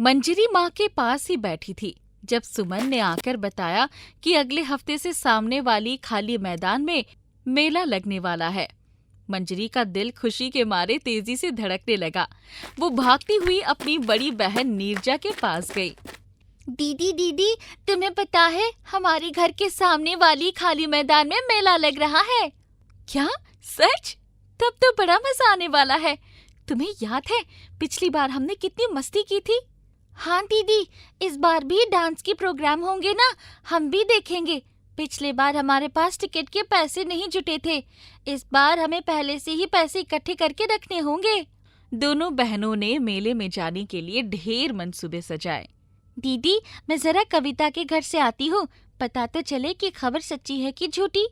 मंजरी माँ के पास ही बैठी थी जब सुमन ने आकर बताया कि अगले हफ्ते से सामने वाली खाली मैदान में मेला लगने वाला है। मंजरी का दिल खुशी के मारे तेजी से धड़कने लगा। वो भागती हुई अपनी बड़ी बहन नीरजा के पास गई। दीदी दीदी, तुम्हें पता है हमारे घर के सामने वाली खाली मैदान में मेला लग रहा है। क्या सच? तब तो बड़ा मजा आने वाला है। तुम्हें याद है पिछली बार हमने कितनी मस्ती की थी? हाँ दीदी, इस बार भी डांस के प्रोग्राम होंगे ना, हम भी देखेंगे। पिछले बार हमारे पास टिकट के पैसे नहीं जुटे थे, इस बार हमें पहले से ही पैसे इकट्ठे करके रखने होंगे। दोनों बहनों ने मेले में जाने के लिए ढेर मंसूबे सजाए। दीदी, मैं जरा कविता के घर से आती हूँ, पता तो चले कि खबर सच्ची है कि झूठी।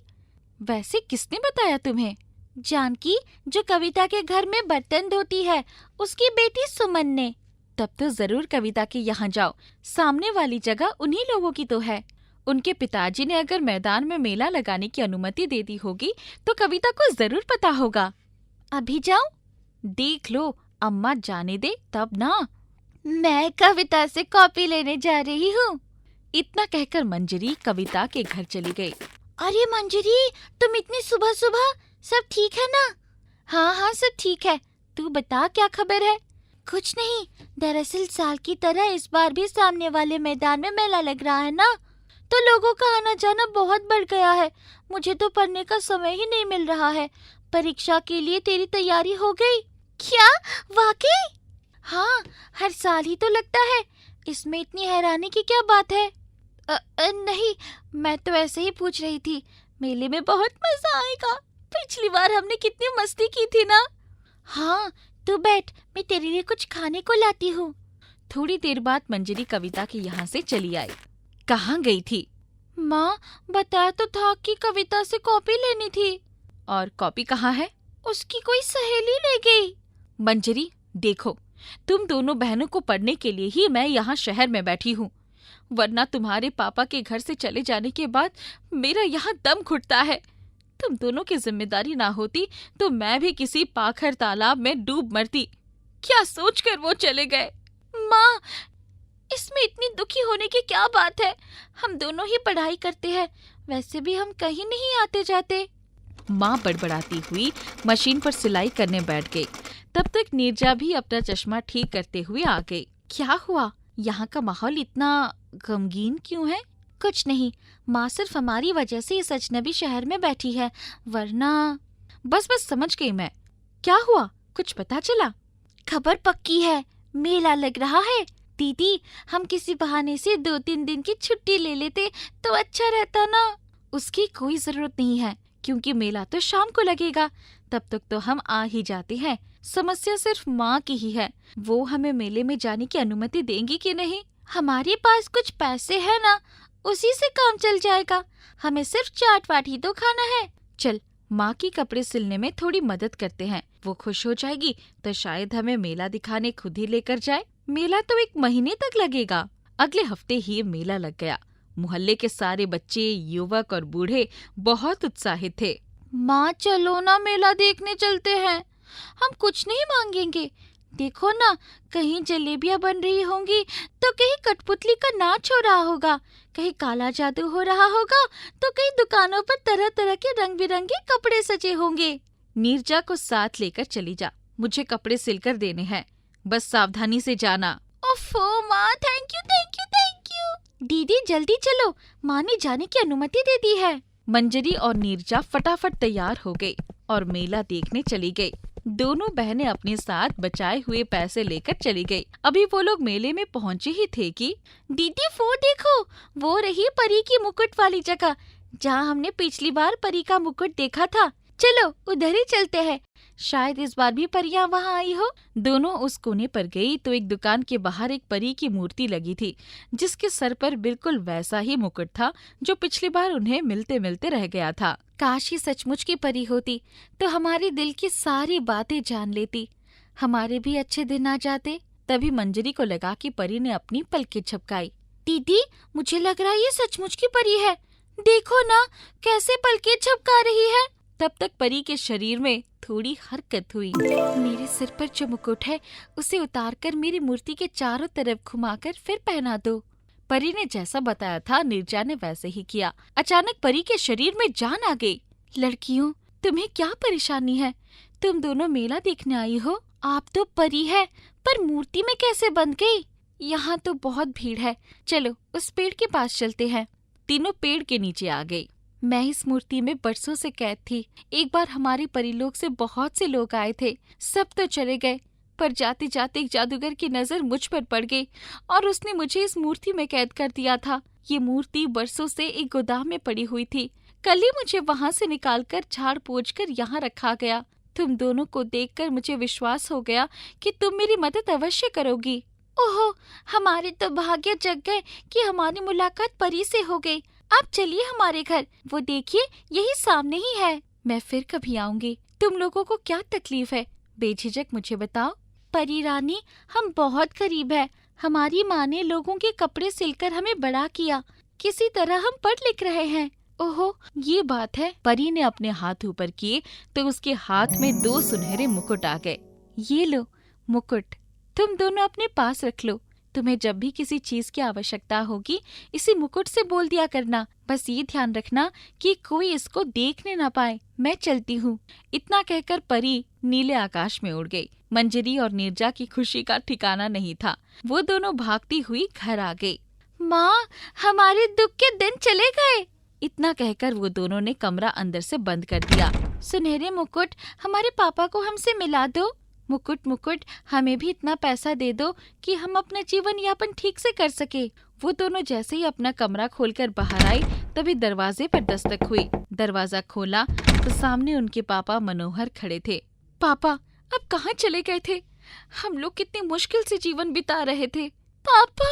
वैसे किसने बताया तुम्हें? जानकी, जो कविता के घर में बर्तन धोती है, उसकी बेटी सुमन ने। तब तो जरूर कविता के यहाँ जाओ, सामने वाली जगह उन्हीं लोगों की तो है। उनके पिताजी ने अगर मैदान में मेला लगाने की अनुमति दे दी होगी तो कविता को जरूर पता होगा। अभी जाऊं? देख लो, अम्मा जाने दे तब ना। मैं कविता से कॉपी लेने जा रही हूँ। इतना कहकर मंजरी कविता के घर चली गई। अरे मंजरी, तुम इतनी सुबह सुबह, सब ठीक है ना? हाँ हाँ, सब ठीक है। तू बता, क्या खबर है? कुछ नहीं, दरअसल साल की तरह इस बार भी सामने वाले मैदान में मेला लग रहा है ना, तो लोगों का आना जाना बहुत बढ़ गया है। मुझे तो पढ़ने का समय ही नहीं मिल रहा है। परीक्षा के लिए तेरी तैयारी हो गई क्या? वाकई? हाँ, हर साल ही तो लगता है, इसमें इतनी हैरानी की क्या बात है? नहीं, मैं तो ऐसे ही पूछ रही थी। मेले में बहुत मजा आएगा। पिछली बार हमने कितनी मस्ती की थी ना। हाँ, तू बैठ, मैं तेरे लिए कुछ खाने को लाती हूँ। थोड़ी देर बाद मंजरी कविता के यहाँ से चली आई। कहाँ गई थी? माँ, बताया तो था कि कविता से कॉपी लेनी थी। और कॉपी कहाँ है? उसकी कोई सहेली ले गई। मंजरी, देखो, तुम दोनों बहनों को पढ़ने के लिए ही मैं यहाँ शहर में बैठी हूँ, वरना तुम्हारे पापा के घर से चले जाने के बाद मेरा यहाँ दम घुटता है। तुम दोनों की जिम्मेदारी ना होती तो मैं भी किसी पाखर तालाब में डूब मरती। क्या सोचकर वो चले गए? माँ, इसमें इतनी दुखी होने की क्या बात है? हम दोनों ही पढ़ाई करते हैं, वैसे भी हम कहीं नहीं आते जाते। माँ बड़बड़ाती हुई मशीन पर सिलाई करने बैठ गई। तब तक नीरजा भी अपना चश्मा ठीक करते हुए आ गई। क्या हुआ? यहाँ का माहौल इतना गमगीन क्यों है? कुछ नहीं, माँ सिर्फ हमारी वजह से इस अजनबी शहर में बैठी है, वरना। बस समझ गई मैं। क्या हुआ? कुछ पता चला? खबर पक्की है, मेला लग रहा है। दीदी, हम किसी बहाने से 2-3 दिन की छुट्टी ले लेते तो अच्छा रहता ना। उसकी कोई जरूरत नहीं है, क्योंकि मेला तो शाम को लगेगा। तब तक तो हम आ ही जाते हैं। समस्या सिर्फ माँ की ही है। वो हमें मेले में जाने की अनुमति देंगी कि नहीं? हमारे पास कुछ पैसे है ना, उसी से काम चल जाएगा। हमें सिर्फ चाट वाट ही तो खाना है। चल, माँ की कपड़े सिलने में थोड़ी मदद करते हैं। वो खुश हो जाएगी तो शायद हमें मेला दिखाने खुद ही लेकर जाए। मेला तो 1 महीने तक लगेगा। अगले हफ्ते ही मेला लग गया। मोहल्ले के सारे बच्चे, युवक और बूढ़े बहुत उत्साहित थे। माँ, चलो ना, मेला देखने चलते हैं। हम कुछ नहीं मांगेंगे। देखो ना, कहीं जलेबियाँ बन रही होंगी तो कहीं कठपुतली का नाच हो रहा होगा, कहीं काला जादू हो रहा होगा तो कहीं दुकानों पर तरह तरह के रंग बिरंगे कपड़े सजे होंगे। नीरजा को साथ लेकर चली जा, मुझे कपड़े सिलकर देने हैं। बस सावधानी से जाना। ओफो माँ, thank you thank you thank you. दीदी जल्दी चलो, माँ ने जाने की अनुमति दे दी है। मंजरी और नीरजा फटाफट तैयार हो गई और मेला देखने चली गई। दोनों बहनें अपने साथ बचाए हुए पैसे लेकर चली गई। अभी वो लोग मेले में पहुँचे ही थे कि दीदी वो देखो, वो रही परी की मुकुट वाली जगह, जहाँ हमने पिछली बार परी का मुकुट देखा था। चलो उधर ही चलते हैं, शायद इस बार भी परियां वहाँ आई हो। दोनों उस कोने पर गई तो एक दुकान के बाहर एक परी की मूर्ति लगी थी, जिसके सर पर बिल्कुल वैसा ही मुकुट था जो पिछली बार उन्हें मिलते मिलते रह गया था। काश ही सचमुच की परी होती तो हमारे दिल की सारी बातें जान लेती, हमारे भी अच्छे दिन आ जाते। तभी मंजरी को लगा कि परी ने अपनी पलकें झपकाई। दीदी, मुझे लग रहा है ये सचमुच की परी है। देखो ना, कैसे पलकें झपका रही है। तब तक परी के शरीर में थोड़ी हरकत हुई। मेरे सिर पर जो मुकुट है उसे उतारकर मेरी मूर्ति के चारों तरफ घुमाकर फिर पहना दो। परी ने जैसा बताया था नीरजा ने वैसे ही किया। अचानक परी के शरीर में जान आ गई। लड़कियों, तुम्हें क्या परेशानी है? तुम दोनों मेला देखने आई हो? आप तो परी है, पर मूर्ति में कैसे बंध गई? यहाँ तो बहुत भीड़ है, चलो उस पेड़ के पास चलते हैं। तीनों पेड़ के नीचे आ गई। मैं इस मूर्ति में बरसों से कैद थी। एक बार हमारे परिलोक से बहुत से लोग आए थे, सब तो चले गए, पर जाते जाते एक जादूगर की नजर मुझ पर पड़ गई और उसने मुझे इस मूर्ति में कैद कर दिया था। ये मूर्ति बरसों से एक गोदाम में पड़ी हुई थी। कल ही मुझे वहाँ से निकालकर झाड़ पोंछ कर यहाँ रखा गया। तुम दोनों को देखकर मुझे विश्वास हो गया कि तुम मेरी मदद अवश्य करोगी। ओहो, हमारे तो भाग्य जग गए कि हमारी मुलाकात परी से हो गई। आप चलिए हमारे घर, वो देखिए यही सामने ही है। मैं फिर कभी आऊंगी। तुम लोगों को क्या तकलीफ है, बेझिझक मुझे बताओ। परी रानी, हम बहुत गरीब है। हमारी माँ ने लोगों के कपड़े सिलकर हमें बड़ा किया। किसी तरह हम पढ़ लिख रहे हैं। ओहो, ये बात है। परी ने अपने हाथ ऊपर किए तो उसके हाथ में 2 सुनहरे मुकुट आ गए। ये लो मुकुट, तुम दोनों अपने पास रख लो। तुम्हें जब भी किसी चीज की आवश्यकता होगी इसी मुकुट से बोल दिया करना। बस ये ध्यान रखना कि कोई इसको देखने ना पाए। मैं चलती हूँ। इतना कहकर परी नीले आकाश में उड़ गई। मंजरी और नीरजा की खुशी का ठिकाना नहीं था। वो दोनों भागती हुई घर आ गई। माँ, हमारे दुख के दिन चले गए। इतना कहकर वो दोनों ने कमरा अंदर से बंद कर दिया। सुनहरे मुकुट, हमारे पापा को हमसे मिला दो। मुकुट मुकुट, हमें भी इतना पैसा दे दो कि हम अपना जीवन यापन ठीक से कर सके। वो दोनों जैसे ही अपना कमरा खोलकर बाहर आई तभी दरवाजे पर दस्तक हुई। दरवाजा खोला तो सामने उनके पापा मनोहर खड़े थे। पापा, अब कहाँ चले गए थे? हम लोग कितनी मुश्किल से जीवन बिता रहे थे। पापा,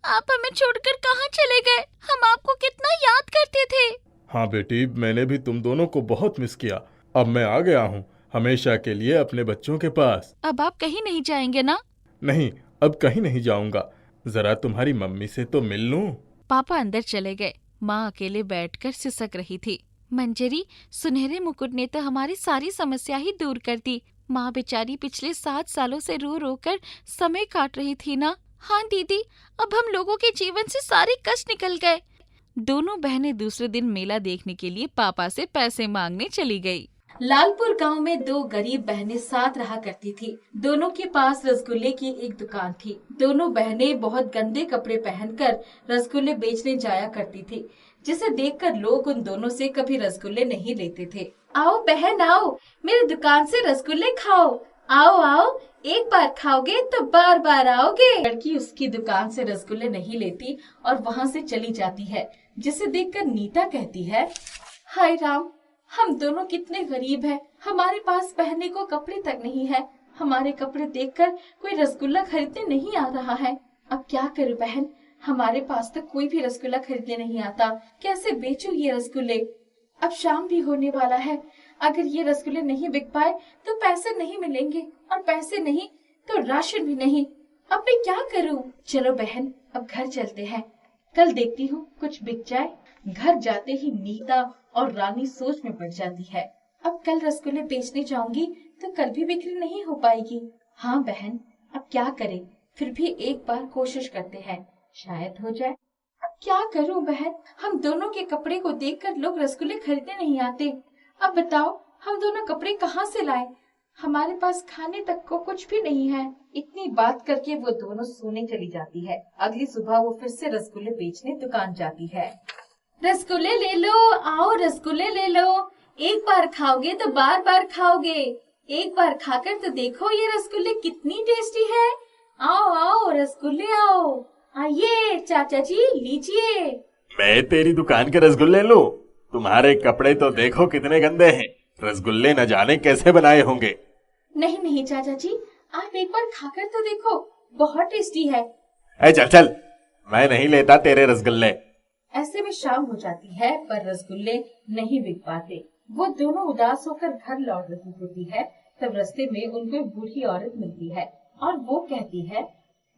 आप हमें छोड़कर कहाँ चले गए? हम आपको कितना याद करते थे। हाँ बेटी, मैंने भी तुम दोनों को बहुत मिस किया। अब मैं आ गया हूँ हमेशा के लिए अपने बच्चों के पास। अब आप कहीं नहीं जाएंगे ना? नहीं, अब कहीं नहीं जाऊंगा। जरा तुम्हारी मम्मी से तो मिल लूं। पापा अंदर चले गए। माँ अकेले बैठकर सिसक रही थी। मंजरी, सुनहरे मुकुट ने तो हमारी सारी समस्या ही दूर कर दी। माँ बेचारी पिछले 7 सालों से रो रो कर समय काट रही थी ना। हाँ दीदी, अब हम लोगों के जीवन से सारे कष्ट निकल गए। दोनों बहनें दूसरे दिन मेला देखने के लिए पापा से पैसे मांगने चली गई। लालपुर गांव में 2 गरीब बहनें साथ रहा करती थी। दोनों के पास रसगुल्ले की एक दुकान थी। दोनों बहनें बहुत गंदे कपड़े पहनकर रसगुल्ले बेचने जाया करती थी, जिसे देखकर लोग उन दोनों से कभी रसगुल्ले नहीं लेते थे। आओ बहन आओ, मेरी दुकान से रसगुल्ले खाओ। आओ आओ, एक बार खाओगे तो बार बार आओगे। लड़की उसकी दुकान से रसगुल्ले नहीं लेती और वहाँ से चली जाती है, जिसे देखकर नीता कहती है, हाय राम, हम दोनों कितने गरीब हैं। हमारे पास पहनने को कपड़े तक नहीं है। हमारे कपड़े देखकर कोई रसगुल्ला खरीदने नहीं आ रहा है। अब क्या करूं बहन, हमारे पास तो कोई भी रसगुल्ला खरीदने नहीं आता। कैसे बेचूं ये रसगुल्ले? अब शाम भी होने वाला है। अगर ये रसगुल्ले नहीं बिक पाए तो पैसे नहीं मिलेंगे, और पैसे नहीं तो राशन भी नहीं। अब मैं क्या करूं? चलो बहन, अब घर चलते हैं। कल देखती हूँ कुछ बिक जाए। घर जाते ही नीता और रानी सोच में पड़ जाती है। अब कल रसगुल्ले बेचने जाऊंगी तो कल भी बिक्री नहीं हो पाएगी। हाँ बहन, अब क्या करें? फिर भी एक बार कोशिश करते हैं, शायद हो जाए। अब क्या करूं बहन, हम दोनों के कपड़े को देखकर लोग रसगुल्ले खरीदने नहीं आते। अब बताओ, हम दोनों कपड़े कहाँ से लाएं? हमारे पास खाने तक को कुछ भी नहीं है। इतनी बात करके वो दोनों सोने चली जाती है। अगली सुबह वो फिर से रसगुल्ले बेचने दुकान जाती है। रसगुल्ले ले लो, आओ रसगुल्ले ले लो। एक बार खाओगे तो बार बार खाओगे। एक बार खाकर तो देखो ये रसगुल्ले कितनी टेस्टी है। आओ आओ रसगुल्ले आओ। आइए चाचा जी, लीजिए। मैं तेरी दुकान के रसगुल्ले लूं? तुम्हारे कपड़े तो देखो कितने गंदे हैं। रसगुल्ले न जाने कैसे बनाए होंगे। नहीं नहीं चाचा जी, आप एक बार खाकर तो देखो, बहुत टेस्टी है। चल चल, मैं नहीं लेता तेरे रसगुल्ले। ऐसे में शाम हो जाती है, पर रसगुल्ले नहीं बिक पाते। वो दोनों उदास होकर घर लौट रही होती है। तब रास्ते में उनको एक बूढ़ी औरत मिलती है और वो कहती है,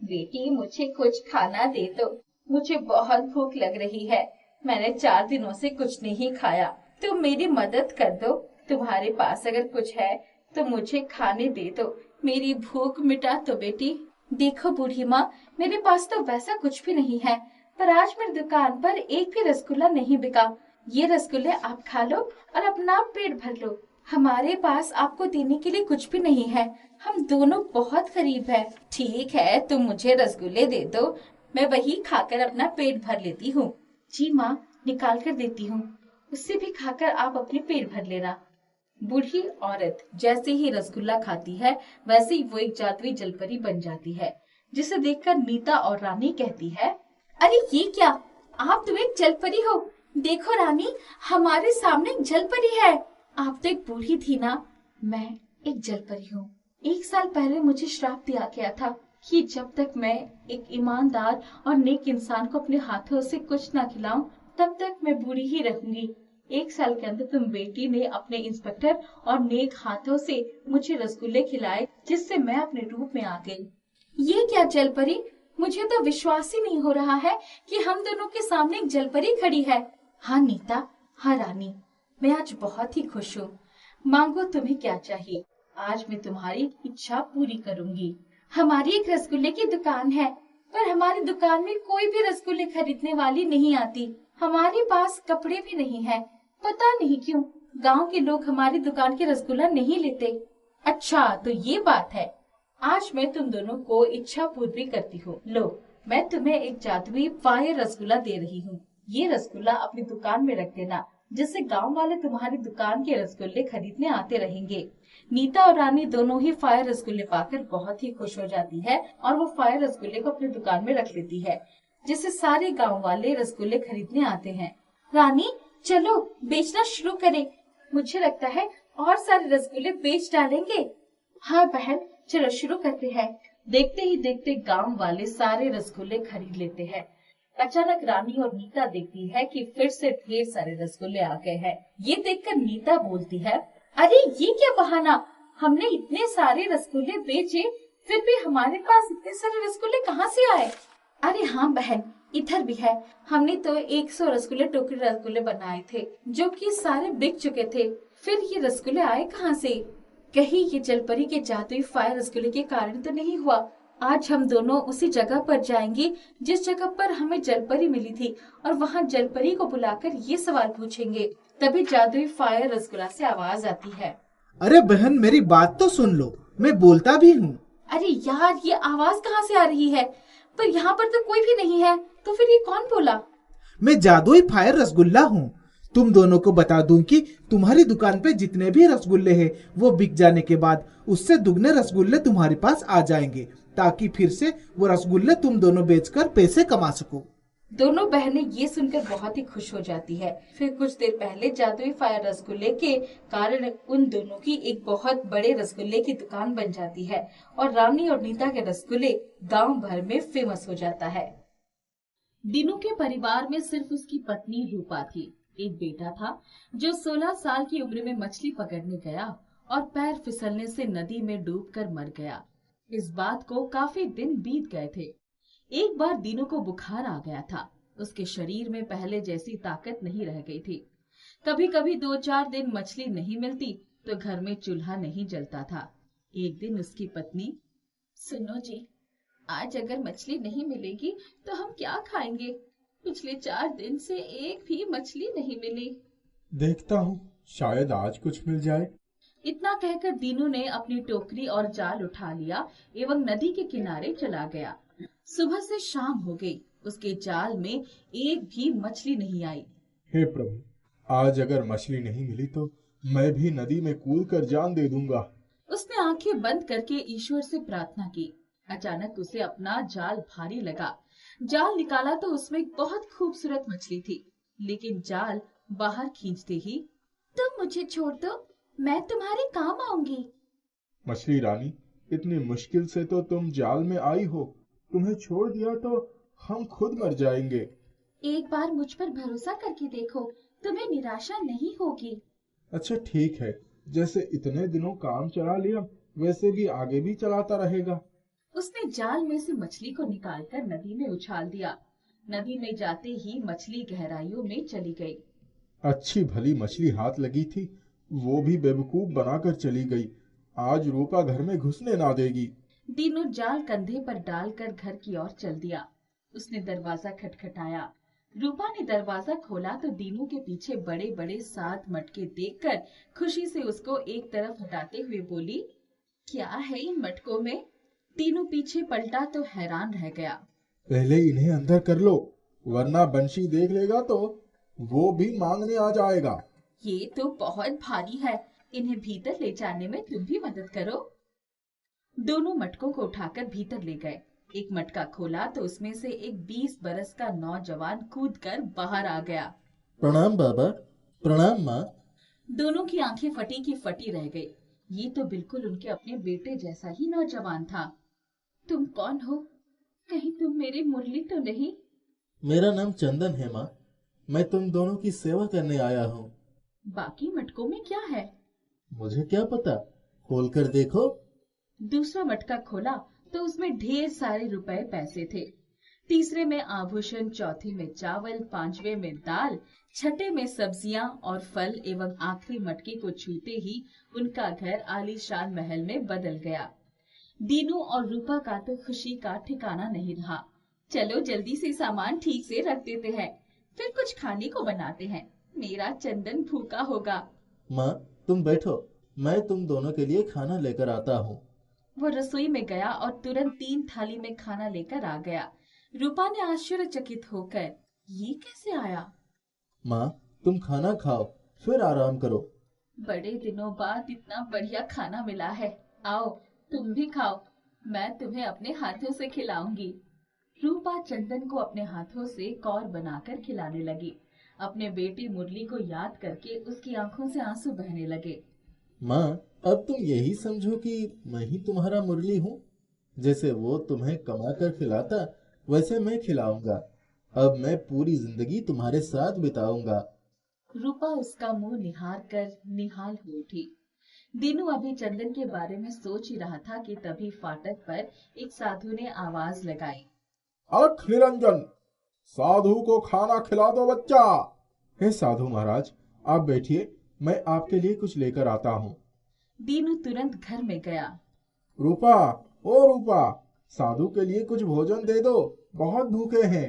बेटी मुझे कुछ खाना दे दो, मुझे बहुत भूख लग रही है। मैंने 4 दिनों से कुछ नहीं खाया, तुम मेरी मदद कर दो। तुम्हारे पास अगर कुछ है तो मुझे खाने दे दो, मेरी भूख मिटा दो बेटी। देखो बूढ़ी माँ, मेरे पास तो वैसा कुछ भी नहीं है, पर आज मेरी दुकान पर एक भी रसगुल्ला नहीं बिका। ये रसगुल्ले आप खा लो और अपना पेट भर लो। हमारे पास आपको देने के लिए कुछ भी नहीं है, हम दोनों बहुत गरीब हैं। ठीक है, तुम मुझे रसगुल्ले दे दो, मैं वही खाकर अपना पेट भर लेती हूँ। जी माँ, निकाल कर देती हूँ, उससे भी खाकर आप अपने पेट भर लेना। बूढ़ी औरत जैसे ही रसगुल्ला खाती है वैसे ही वो एक जादुई जलपरी बन जाती है, जिसे देखकर नीता और रानी कहती है, अरे ये क्या, आप तो एक जलपरी हो। देखो रानी, हमारे सामने एक जलपरी है। आप तो एक बूढ़ी थी ना, मैं एक जलपरी हूँ। 1 साल पहले मुझे श्राप दिया गया था कि जब तक मैं एक ईमानदार और नेक इंसान को अपने हाथों से कुछ ना खिलाऊं तब तक मैं बूढ़ी ही रहूंगी। 1 साल के अंदर तुम बेटी ने अपने इंस्पेक्टर और नेक हाथों से मुझे रसगुल्ले खिलाए, जिससे मैं अपने रूप में आ गई। ये क्या जलपरी, मुझे तो विश्वास ही नहीं हो रहा है कि हम दोनों के सामने एक जलपरी खड़ी है। हाँ नीता, हाँ रानी, मैं आज बहुत ही खुश हूँ। मांगो तुम्हें क्या चाहिए, आज मैं तुम्हारी इच्छा पूरी करूंगी। हमारी एक रसगुल्ले की दुकान है, पर हमारी दुकान में कोई भी रसगुल्ले खरीदने वाली नहीं आती। हमारे पास कपड़े भी नहीं है, पता नहीं क्यों गांव के लोग हमारी दुकान के रसगुल्ला नहीं लेते। अच्छा तो ये बात है, आज मैं तुम दोनों को इच्छा पूरी करती हूँ। लो, मैं तुम्हें एक जादुई फायर रसगुल्ला दे रही हूँ। ये रसगुल्ला अपनी दुकान में रख देना, जिससे गांव वाले तुम्हारी दुकान के रसगुल्ले खरीदने आते रहेंगे। नीता और रानी दोनों ही फायर रसगुल्ले पाकर बहुत ही खुश हो जाती है और वो फायर रसगुल्ले को अपनी दुकान में रख लेती है, जिससे सारे गांव वाले रसगुल्ले खरीदने आते हैं। रानी चलो बेचना शुरू करें, मुझे लगता है और सारे रसगुल्ले बेच डालेंगे। हाँ बहन, चलो शुरू करते हैं। देखते ही देखते गांव वाले सारे रसगुल्ले खरीद लेते हैं। अचानक रानी और नीता देखती है कि फिर से ढेर सारे रसगुल्ले आ गए हैं। ये देखकर नीता बोलती है, अरे ये क्या बहाना, हमने इतने सारे रसगुल्ले बेचे, फिर भी हमारे पास इतने सारे रसगुल्ले कहाँ से आए? अरे हाँ बहन, इधर भी है, हमने तो 100 रसगुल्ले टोकरी रसगुल्ले बनाए थे, जो कि सारे बिक चुके थे, फिर ये रसगुल्ले आए कहाँ से? कहीं ये जलपरी के जादुई फायर रसगुल्ले के कारण तो नहीं हुआ? आज हम दोनों उसी जगह पर जाएंगे जिस जगह पर हमें जलपरी मिली थी, और वहाँ जलपरी को बुलाकर ये सवाल पूछेंगे। तभी जादुई फायर रसगुल्ला से आवाज आती है, अरे बहन मेरी बात तो सुन लो, मैं बोलता भी हूँ। अरे यार, ये आवाज कहाँ से आ रही है? पर यहाँ पर तो कोई भी नहीं है, तो फिर ये कौन बोला? मैं जादुई फायर रसगुल्ला हूँ। तुम दोनों को बता दूं कि तुम्हारी दुकान पे जितने भी रसगुल्ले हैं वो बिक जाने के बाद उससे दुगने रसगुल्ले तुम्हारे पास आ जाएंगे, ताकि फिर से वो रसगुल्ले तुम दोनों बेचकर पैसे कमा सको। दोनों बहनें ये सुनकर बहुत ही खुश हो जाती है। फिर कुछ देर पहले जादुई फायर रसगुल्ले के कारण उन दोनों की एक बहुत बड़े रसगुल्ले की दुकान बन जाती है और रानी और नीता के रसगुल्ले गांव भर में फेमस हो जाता है। दीनू के परिवार में सिर्फ उसकी पत्नी रूपा थी। एक बेटा था जो 16 साल की उम्र में मछली पकड़ने गया और पैर फिसलने से नदी में डूबकर मर गया। इस बात को काफी दिन बीत गए थे। एक बार दीनू को बुखार आ गया था। उसके शरीर में पहले जैसी ताकत नहीं रह गई थी। कभी कभी 2-4 दिन मछली नहीं मिलती तो घर में चूल्हा नहीं जलता था। एक दिन उसकी पत्नी, सुनो जी, आज अगर मछली नहीं मिलेगी तो हम क्या खाएंगे? पिछले 4 दिन से एक भी मछली नहीं मिली। देखता हूँ, शायद आज कुछ मिल जाए। इतना कहकर दीनू ने अपनी टोकरी और जाल उठा लिया एवं नदी के किनारे चला गया। सुबह से शाम हो गई, उसके जाल में एक भी मछली नहीं आई। हे प्रभु, आज अगर मछली नहीं मिली तो मैं भी नदी में कूदकर जान दे दूंगा। उसने आंखें बंद करके ईश्वर से प्रार्थना की। अचानक उसे अपना जाल भारी लगा। जाल निकाला तो उसमें एक बहुत खूबसूरत मछली थी, लेकिन जाल बाहर खींचते ही, तुम मुझे छोड़ दो, मैं तुम्हारे काम आऊंगी। मछली रानी, इतनी मुश्किल से तो तुम जाल में आई हो, तुम्हें छोड़ दिया तो हम खुद मर जाएंगे। एक बार मुझ पर भरोसा करके देखो, तुम्हें निराशा नहीं होगी। अच्छा ठीक है, जैसे इतने दिनों काम चला लिया वैसे भी आगे भी चलाता रहेगा। उसने जाल में से मछली को निकालकर नदी में उछाल दिया। नदी में जाते ही मछली गहराइयों में चली गई। अच्छी भली मछली हाथ लगी थी, वो भी बेवकूफ बनाकर चली गई। आज रूपा घर में घुसने ना देगी। दीनू जाल कंधे पर डालकर घर की ओर चल दिया। उसने दरवाजा खटखटाया। रूपा ने दरवाजा खोला तो दीनू के पीछे बड़े बड़े 7 मटके देखकर खुशी से उसको एक तरफ हटाते हुए बोली, क्या है इन मटकों में? दीनू पीछे पलटा तो हैरान रह गया। पहले इन्हें अंदर कर लो, वरना बंशी देख लेगा तो वो भी मांगने आ जाएगा। ये तो बहुत भारी है, इन्हें भीतर ले जाने में तुम भी मदद करो। दोनों मटकों को उठाकर भीतर ले गए। एक मटका खोला तो उसमें से एक 20 बरस का नौजवान कूदकर बाहर आ गया। प्रणाम बाबा। प्रणाम माँ। दोनों की आंखें फटी की फटी रह गई। ये तो बिल्कुल उनके अपने बेटे जैसा ही नौजवान था। तुम कौन हो? कहीं तुम मेरे मुरली तो नहीं? मेरा नाम चंदन है माँ। मैं तुम दोनों की सेवा करने आया हूँ। बाकी मटकों में क्या है? मुझे क्या पता, खोल कर देखो। दूसरा मटका खोला तो उसमें ढेर सारे रुपए पैसे थे। तीसरे में आभूषण, चौथे में चावल, पांचवे में दाल, छठे में सब्जियां और फल एवं आखिरी मटके को छूते ही उनका घर आलीशान महल में बदल गया। दीनू और रूपा का तो खुशी का ठिकाना नहीं रहा। चलो जल्दी से सामान ठीक से रख देते हैं, फिर कुछ खाने को बनाते हैं। मेरा चंदन भूखा होगा। माँ तुम बैठो, मैं तुम दोनों के लिए खाना लेकर आता हूँ। वो रसोई में गया और तुरंत 3 थाली में खाना लेकर आ गया। रूपा ने आश्चर्यचकित होकर, ये कैसे आया? माँ तुम खाना खाओ, फिर आराम करो। बड़े दिनों बाद इतना बढ़िया खाना मिला है। आओ तुम भी खाओ, मैं तुम्हें अपने हाथों से खिलाऊंगी। रूपा चंदन को अपने हाथों से कौर बनाकर खिलाने लगी। अपने बेटे मुरली को याद करके उसकी आंखों से आंसू बहने लगे। माँ अब तुम यही समझो कि मैं ही तुम्हारा मुरली हूँ। जैसे वो तुम्हें कमा कर खिलाता, वैसे मैं खिलाऊंगा। अब मैं पूरी जिंदगी तुम्हारे साथ बिताऊंगा। रूपा उसका मुंह निहार कर निहाल हो उठी। दीनू अभी चंदन के बारे में सोच ही रहा था कि तभी फाटक पर एक साधु ने आवाज लगाई, अलख निरंजन, साधु को खाना खिला दो बच्चा। हे साधु महाराज, आप बैठिए, मैं आपके लिए कुछ लेकर आता हूँ। दीनू तुरंत घर में गया। रूपा, ओ रूपा, साधु के लिए कुछ भोजन दे दो, बहुत भूखे हैं।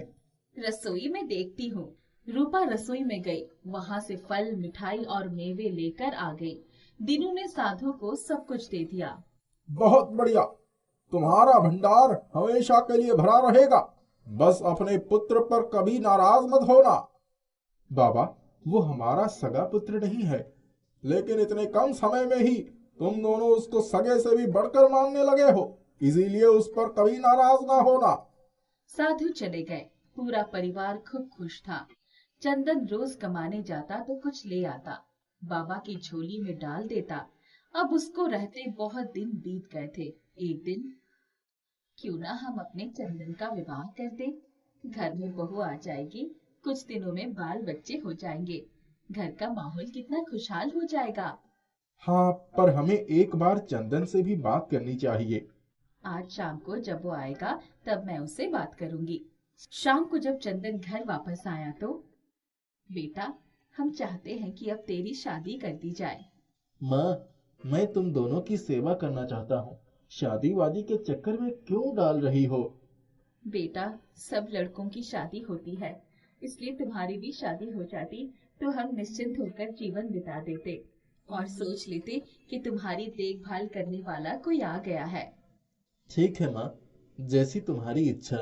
रसोई में देखती हूँ। रूपा रसोई में गई। वहाँ से फल, मिठाई और मेवे लेकर आ गई। दीनू ने साधु को सब कुछ दे दिया। बहुत बढ़िया, तुम्हारा भंडार हमेशा के लिए भरा रहेगा। बस अपने पुत्र पर कभी नाराज मत होना। बाबा, वो हमारा सगा पुत्र नहीं है, लेकिन इतने कम समय में ही तुम दोनों उसको सगे से भी बढ़कर मानने लगे हो, इसीलिए उस पर कभी नाराज ना होना। साधु चले गए। पूरा परिवार खूब खुश था। चंदन रोज कमाने जाता तो कुछ ले आता, बाबा की झोली में डाल देता। अब उसको रहते बहुत दिन बीत गए थे। एक दिन, क्यों ना हम अपने चंदन का विवाह कर दें? घर में बहू आ जाएगी, कुछ दिनों में बाल बच्चे हो जाएंगे, घर का माहौल कितना खुशहाल हो जाएगा। हाँ, पर हमें एक बार चंदन से भी बात करनी चाहिए। आज शाम को जब वो आएगा तब मैं उससे बात करूंगी। शाम को जब चंदन घर वापस आया तो, बेटा, हम चाहते हैं कि अब तेरी शादी कर दी जाए। माँ मैं तुम दोनों की सेवा करना चाहता हूँ, शादी वादी के चक्कर में क्यों डाल रही हो? बेटा, सब लड़कों की शादी होती है, इसलिए तुम्हारी भी शादी हो जाती तो हम निश्चिंत होकर जीवन बिता देते और सोच लेते कि तुम्हारी देखभाल करने वाला कोई आ गया है। ठीक है माँ, जैसी तुम्हारी इच्छा।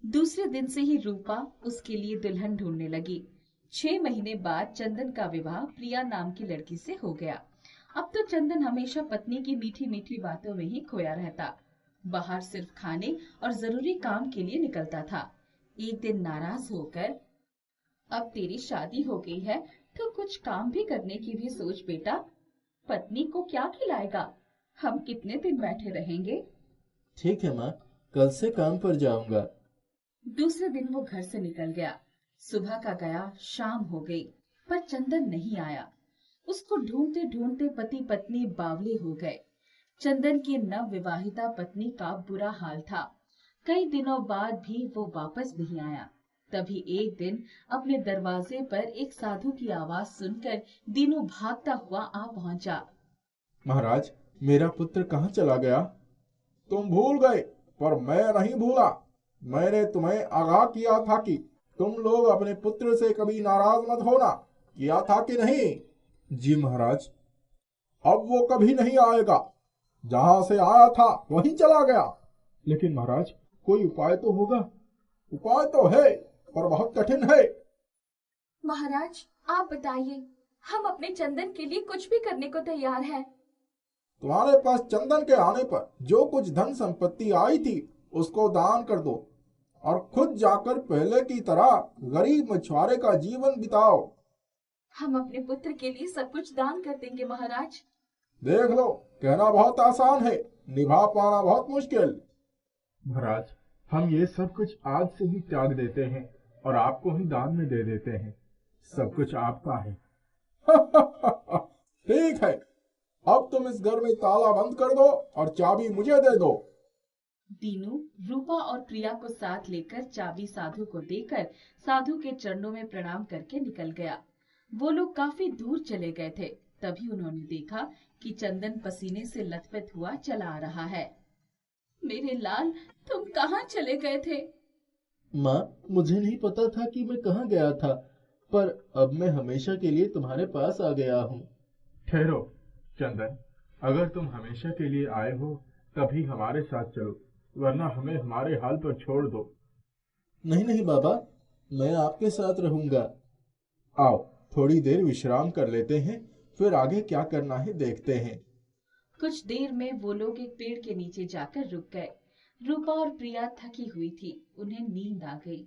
दूसरे दिन से ही रूपा उसके लिए दुल्हन ढूंढने लगी। 6 महीने बाद चंदन का विवाह प्रिया नाम की लड़की से हो गया। अब तो चंदन हमेशा पत्नी की मीठी मीठी बातों में ही खोया रहता। बाहर सिर्फ खाने और जरूरी काम के लिए निकलता था। एक दिन नाराज होकर, अब तेरी शादी हो गई है तो कुछ काम भी करने की भी सोच बेटा। पत्नी को क्या खिलाएगा? हम कितने दिन बैठे रहेंगे? ठीक है माँ, कल से काम पर जाऊंगा। दूसरे दिन वो घर से निकल गया। सुबह का गया, शाम हो गई, पर चंदन नहीं आया। उसको ढूंढते ढूंढते पति पत्नी बावले हो गए। चंदन की नव विवाहिता पत्नी का बुरा हाल था। कई दिनों बाद भी वो वापस नहीं आया। तभी एक दिन अपने दरवाजे पर एक साधु की आवाज सुनकर दीनू भागता हुआ आ पहुंचा। महाराज, मेरा पुत्र कहाँ चला गया? तुम भूल गए, पर मैं नहीं भूला। मैंने तुम्हें आगाह किया था कि तुम लोग अपने पुत्र से कभी नाराज मत होना। किया था कि नहीं? जी महाराज। अब वो कभी नहीं आएगा। जहां से आया था वहीं चला गया। लेकिन महाराज, कोई उपाय तो होगा। उपाय तो है, पर बहुत कठिन है। महाराज, आप बताइए, हम अपने चंदन के लिए कुछ भी करने को तैयार हैं। तुम्हारे पास चंदन के आने पर जो कुछ धन संपत्ति आई थी उसको दान कर दो और खुद जाकर पहले की तरह गरीब मछुआरे का जीवन बिताओ। हम अपने पुत्र के लिए सब कुछ दान कर देंगे महाराज। देख लो, कहना बहुत आसान है, निभा पाना बहुत मुश्किल। महाराज, हम ये सब कुछ आज से ही त्याग देते हैं और आपको ही दान में दे देते हैं। सब कुछ आपका है। ठीक है, अब तुम इस घर में ताला बंद कर दो और चाबी मुझे दे दो। दीनू रूपा और प्रिया को साथ लेकर चाबी साधु को देकर साधु के चरणों में प्रणाम करके निकल गया। वो लोग काफी दूर चले गए थे, तभी उन्होंने देखा कि चंदन पसीने से लथपथ हुआ चला आ रहा है। मेरे लाल, तुम कहाँ चले गए थे? माँ, मुझे नहीं पता था कि मैं कहाँ गया था, पर अब मैं हमेशा के लिए तुम्हारे पास आ गया हूँ। ठहरो चंदन, अगर तुम हमेशा के लिए आए हो तभी हमारे साथ चलो, वरना हमें हमारे हाल पर छोड़ दो। नहीं नहीं बाबा, मैं आपके साथ रहूंगा। आओ थोड़ी देर विश्राम कर लेते हैं, फिर आगे क्या करना है देखते हैं। कुछ देर में वो लोग एक पेड़ के नीचे जाकर रुक गए। रूपा और प्रिया थकी हुई थी, उन्हें नींद आ गई।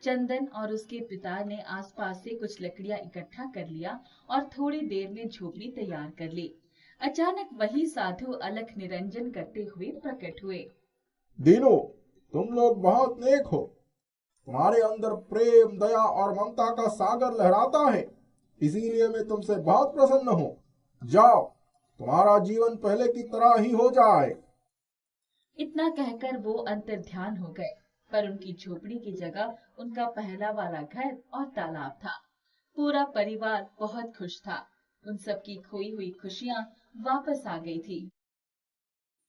चंदन और उसके पिता ने आसपास से कुछ लकड़ियां इकट्ठा कर लिया और थोड़ी देर में झोपड़ी तैयार कर ली। अचानक वही साधु अलख निरंजन करते हुए प्रकट हुए। दीनू, तुम लोग बहुत नेक हो। तुम्हारे अंदर प्रेम, दया और ममता का सागर लहराता है, इसीलिए मैं तुमसे बहुत प्रसन्न हूँ। जाओ, तुम्हारा जीवन पहले की तरह ही हो जाए। इतना कहकर वो अंतर्ध्यान हो गए, पर उनकी झोपड़ी की जगह उनका पहला वाला घर और तालाब था। पूरा परिवार बहुत खुश था। उन सबकी खोई हुई खुशियाँ वापस आ गई थी।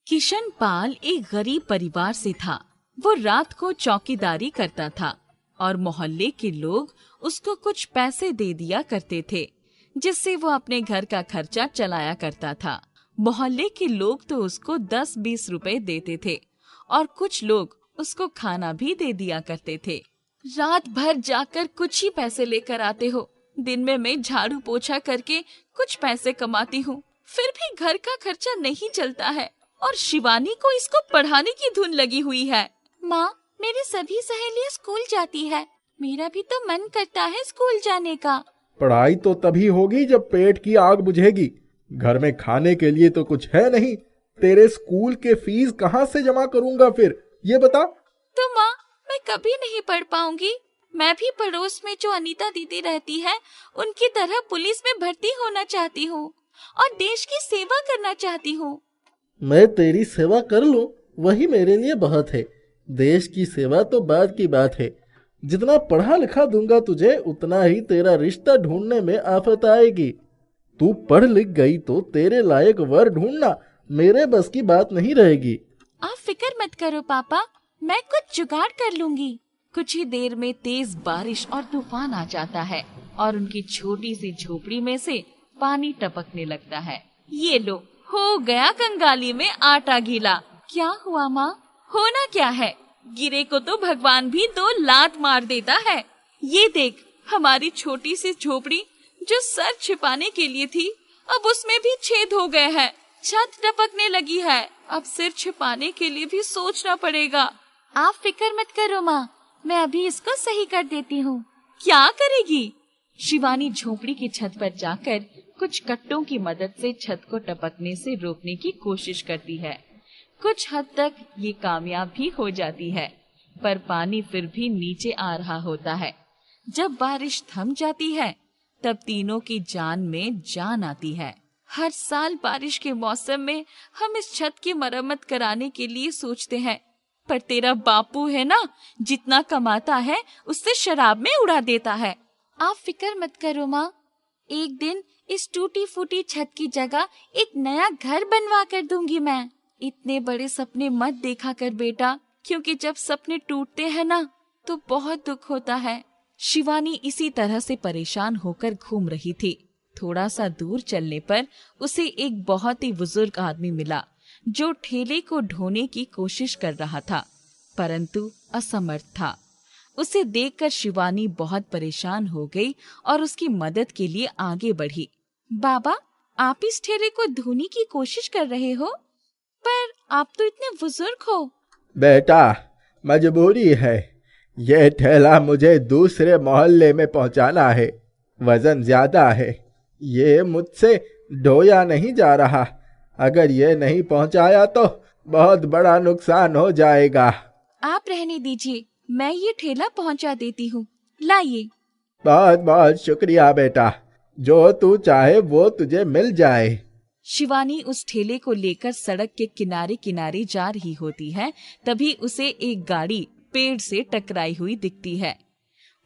किशन पाल एक गरीब परिवार से था। वो रात को चौकीदारी करता था और मोहल्ले के लोग उसको कुछ पैसे दे दिया करते थे, जिससे वो अपने घर का खर्चा चलाया करता था। मोहल्ले के लोग तो उसको 10-20 रुपए देते थे और कुछ लोग उसको खाना भी दे दिया करते थे। रात भर जाकर कुछ ही पैसे लेकर आते हो। दिन में मैं झाड़ू पोछा करके कुछ पैसे कमाती हूँ, फिर भी घर का खर्चा नहीं चलता है और शिवानी को इसको पढ़ाने की धुन लगी हुई है। माँ, मेरी सभी सहेलियाँ स्कूल जाती है, मेरा भी तो मन करता है स्कूल जाने का। पढ़ाई तो तभी होगी जब पेट की आग बुझेगी। घर में खाने के लिए तो कुछ है नहीं। तेरे स्कूल के फीस कहाँ से जमा करूँगा फिर, ये बता। तो माँ, मैं कभी नहीं पढ़ पाऊंगी। मैं भी पड़ोस में जो अनीता दीदी रहती है, उनकी तरह पुलिस में भर्ती होना चाहती हूँ और देश की सेवा करना चाहती हूँ। मैं तेरी सेवा कर लूं, वही मेरे लिए बहुत है। देश की सेवा तो बाद की बात है। जितना पढ़ा लिखा दूंगा तुझे, उतना ही तेरा रिश्ता ढूंढने में आफत आएगी। तू पढ़ लिख गई तो तेरे लायक वर ढूंढना मेरे बस की बात नहीं रहेगी। आप फिक्र मत करो पापा, मैं कुछ जुगाड़ कर लूंगी। कुछ ही देर में तेज बारिश और तूफान आ जाता है और उनकी छोटी सी झोपड़ी में से पानी टपकने लगता है। ये लो, हो गया कंगाली में आटा गीला। क्या हुआ माँ? होना क्या है, गिरे को तो भगवान भी 2 लात मार देता है। ये देख, हमारी छोटी सी झोपड़ी जो सर छिपाने के लिए थी, अब उसमें भी छेद हो गए हैं। छत टपकने लगी है, अब सिर छिपाने के लिए भी सोचना पड़ेगा। आप फिक्र मत करो माँ, मैं अभी इसको सही कर देती हूँ। क्या करेगी? शिवानी झोपड़ी की छत पर जाकर कुछ कट्टों की मदद से छत को टपकने से रोकने की कोशिश करती है। कुछ हद तक ये कामयाब भी हो जाती है, पर पानी फिर भी नीचे आ रहा होता है। जब बारिश थम जाती है, तब तीनों की जान में जान आती है। हर साल बारिश के मौसम में हम इस छत की मरम्मत कराने के लिए सोचते हैं, पर तेरा बापू है ना, जितना कमाता है उससे शराब में उड़ा देता है। आप फिक्र मत करो माँ, एक दिन इस टूटी फूटी छत की जगह एक नया घर बनवा कर दूंगी मैं। इतने बड़े सपने मत देखा कर बेटा, क्योंकि जब सपने टूटते हैं ना तो बहुत दुख होता है। शिवानी इसी तरह से परेशान होकर घूम रही थी। थोड़ा सा दूर चलने पर उसे एक बहुत ही बुजुर्ग आदमी मिला जो ठेले को ढोने की कोशिश कर रहा था, परंतु असमर्थ था। उसे देखकर शिवानी बहुत परेशान हो गई और उसकी मदद के लिए आगे बढ़ी। बाबा, आप इस ठेले को धोने की कोशिश कर रहे हो, पर आप तो इतने बुजुर्ग हो। बेटा, मजबूरी है। ये ठेला मुझे दूसरे मोहल्ले में पहुंचाना है। वजन ज्यादा है, ये मुझसे ढोया नहीं जा रहा। अगर ये नहीं पहुंचाया तो बहुत बड़ा नुकसान हो जाएगा। आप रहने दीजिए, मैं ये ठेला पहुंचा देती हूँ, लाइए। बहुत बहुत शुक्रिया बेटा, जो तू चाहे वो तुझे मिल जाए। शिवानी उस ठेले को लेकर सड़क के किनारे किनारे जा रही होती है, तभी उसे एक गाड़ी पेड़ से टकराई हुई दिखती है।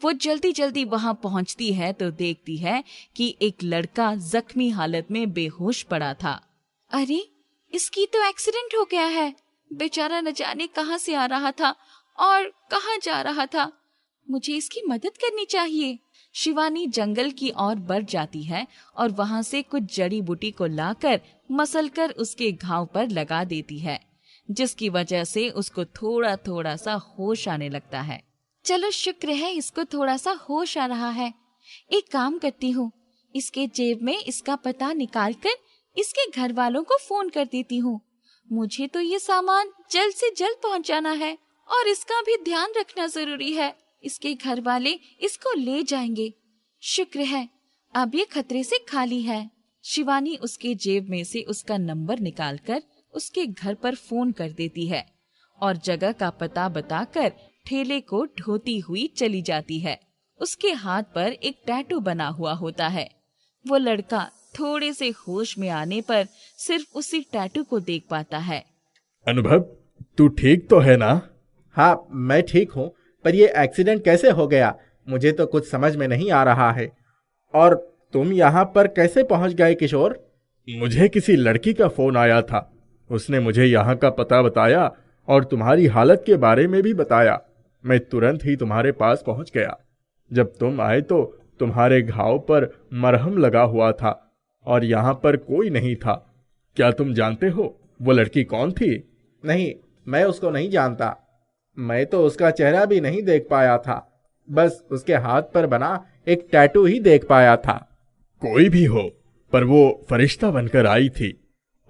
वो जल्दी जल्दी वहां पहुंचती है तो देखती है कि एक लड़का जख्मी हालत में बेहोश पड़ा था। अरे, इसकी तो एक्सीडेंट हो गया है। बेचारा न जाने कहां से आ रहा था और कहां जा रहा था। मुझे इसकी मदद करनी चाहिए। शिवानी जंगल की ओर बढ़ जाती है और वहां से कुछ जड़ी बूटी को लाकर मसलकर उसके घाव पर लगा देती है, जिसकी वजह से उसको थोड़ा थोड़ा सा होश आने लगता है। चलो, शुक्र है इसको थोड़ा सा होश आ रहा है। एक काम करती हूँ, इसके जेब में इसका पता निकालकर इसके घर वालों को फोन कर देती हूँ। मुझे तो ये सामान जल्द से जल्द पहुँचाना है और इसका भी ध्यान रखना जरूरी है। इसके घर वाले इसको ले जाएंगे। शुक्र है अब ये खतरे से खाली है। शिवानी उसके जेब में से उसका नंबर निकालकर उसके घर पर फोन कर देती है और जगह का पता बताकर ठेले को ढोती हुई चली जाती है। उसके हाथ पर एक टैटू बना हुआ होता है। वो लड़का थोड़े से होश में आने पर सिर्फ उसी टैटू को देख पाता है। अनुभव, तू ठीक तो है ना? हाँ, मैं ठीक हूँ, पर ये एक्सीडेंट कैसे हो गया मुझे तो कुछ समझ में नहीं आ रहा है। और तुम यहाँ पर कैसे पहुँच गए किशोर? मुझे किसी लड़की का फोन आया था। उसने मुझे यहाँ का पता बताया और तुम्हारी हालत के बारे में भी बताया। मैं तुरंत ही तुम्हारे पास पहुँच गया। जब तुम आए तो तुम्हारे घाव पर मरहम लगा हुआ था और यहाँ पर कोई नहीं था। क्या तुम जानते हो वो लड़की कौन थी? नहीं, मैं उसको नहीं जानता। मैं तो उसका चेहरा भी नहीं देख पाया था, बस उसके हाथ पर बना एक टैटू ही देख पाया था। कोई भी हो, पर वो फरिश्ता बनकर आई थी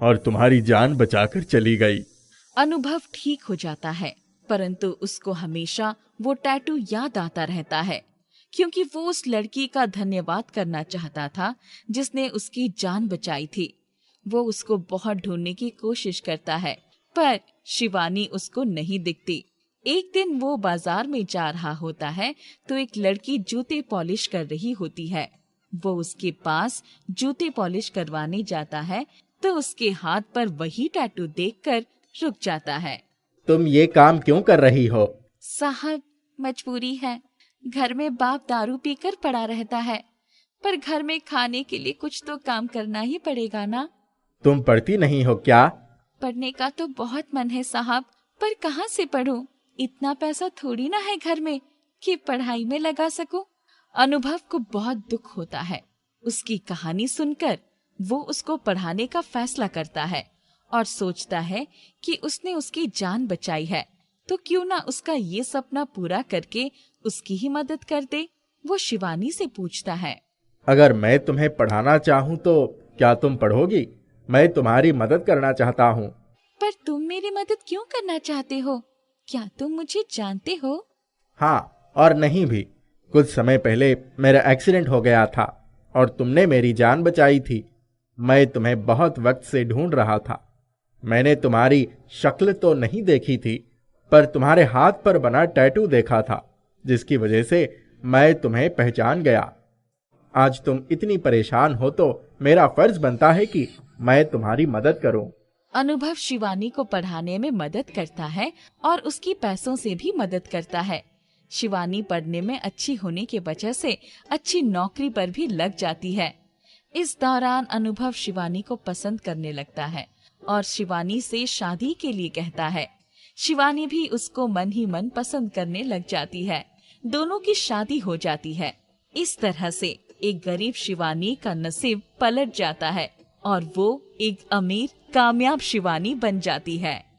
और तुम्हारी जान बचाकर चली गई। अनुभव ठीक हो जाता है, परंतु उसको हमेशा वो टैटू याद आता रहता है, क्योंकि वो उस लड़की का धन्यवाद करना चाहता था जिसने उसकी जान बचाई थी। वो उसको बहुत ढूंढने की कोशिश करता है, पर शिवानी उसको नहीं दिखती। एक दिन वो बाजार में जा रहा होता है तो एक लड़की जूते पॉलिश कर रही होती है। वो उसके पास जूते पॉलिश करवाने जाता है तो उसके हाथ पर वही टैटू देखकर रुक जाता है। तुम ये काम क्यों कर रही हो? साहब, मजबूरी है। घर में बाप दारू पीकर पड़ा रहता है, पर घर में खाने के लिए कुछ तो काम करना ही पड़ेगा ना। तुम पढ़ती नहीं हो क्या? पढ़ने का तो बहुत मन है साहब, पर कहाँ से पढूं? इतना पैसा थोड़ी ना है घर में कि पढ़ाई में लगा सकूं। अनुभव को बहुत दुख होता है। उसकी कहानी सुनकर वो उसको पढ़ाने का फैसला करता है और सोचता है कि उसने उसकी जान बचाई है तो क्यों ना उसका ये सपना पूरा करके उसकी ही मदद कर दे। वो शिवानी से पूछता है, अगर मैं तुम्हें पढ़ाना चाहूँ तो क्या तुम पढ़ोगी? मैं तुम्हारी मदद करना चाहता हूँ। पर तुम मेरी मदद क्यों करना चाहते हो? क्या तुम मुझे जानते हो? हाँ और नहीं भी। कुछ समय पहले मेरा एक्सीडेंट हो गया था और तुमने मेरी जान बचाई थी। मैं तुम्हें बहुत वक्त से ढूंढ रहा था। मैंने तुम्हारी शक्ल तो नहीं देखी थी, पर तुम्हारे हाथ पर बना टैटू देखा था, जिसकी वजह से मैं तुम्हें पहचान गया। आज तुम इतनी परेशान हो तो मेरा फर्ज बनता है कि मैं तुम्हारी मदद करूं। अनुभव शिवानी को पढ़ाने में मदद करता है और उसकी पैसों से भी मदद करता है। शिवानी पढ़ने में अच्छी होने की वजह से अच्छी नौकरी पर भी लग जाती है। इस दौरान अनुभव शिवानी को पसंद करने लगता है और शिवानी से शादी के लिए कहता है। शिवानी भी उसको मन ही मन पसंद करने लग जाती है। दोनों की शादी हो जाती है। इस तरह से एक गरीब शिवानी का नसीब पलट जाता है और वो एक अमीर कामयाब शिवानी बन जाती है।